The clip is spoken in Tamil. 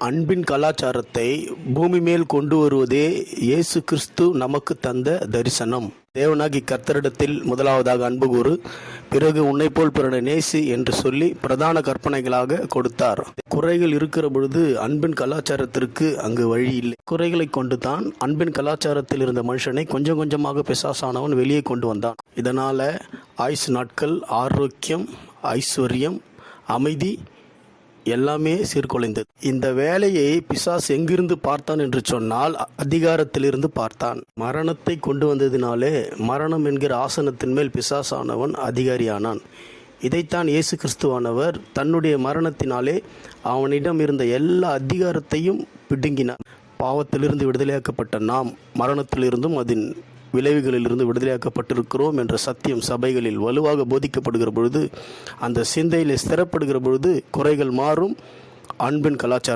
அன்பின் கலாச்சாரத்தை பூமி மேல் கொண்டு வருவதே இயேசு கிறிஸ்து நமக்கு தந்த தரிசனம். தேவனாகி கர்த்தரிடத்தில் முதலாவதாக அன்பு கூறு, பிறகு உன்னை போல் பிறனை நேசி என்று சொல்லி பிரதான கற்பனைகளாக கொடுத்தார். குறைகள் இருக்கிற பொழுது அன்பின் கலாச்சாரத்திற்கு அங்கு வழி இல்லை. குறைகளை கொண்டு தான் அன்பின் கலாச்சாரத்தில் இருந்த மனுஷனை கொஞ்சம் கொஞ்சமாக பிசாசானவன் வெளியே கொண்டு வந்தான். இதனால ஆயுசு நாட்கள், ஆரோக்கியம், ஐஸ்வர்யம், அமைதி எல்லாமே சீர்குலைந்தது. இந்த வேலையை பிசாஸ் எங்கிருந்து பார்த்தான் என்று சொன்னால், அதிகாரத்திலிருந்து பார்த்தான். மரணத்தை கொண்டு வந்ததினாலே மரணம் என்கிற ஆசனத்தின் மேல் பிசாசானவன் அதிகாரியானான். இதைத்தான் இயேசு கிறிஸ்துவானவர் தன்னுடைய மரணத்தினாலே அவனிடம் இருந்த எல்லா அதிகாரத்தையும் பிடுங்கினார். பாவத்திலிருந்து விடுதலையாக்கப்பட்ட நாம் மரணத்திலிருந்தும் அதன் விளைவுகளிலிருந்து விடுதலையாக்கப்பட்டிருக்கிறோம் என்ற சத்தியம் சபைகளில் வலுவாக போதிக்கப்படுகிற பொழுது, அந்த சிந்தையில் ஸ்திரப்படுகிற பொழுது குறைகள் மாறும். அன்பின் கலாச்சாரம்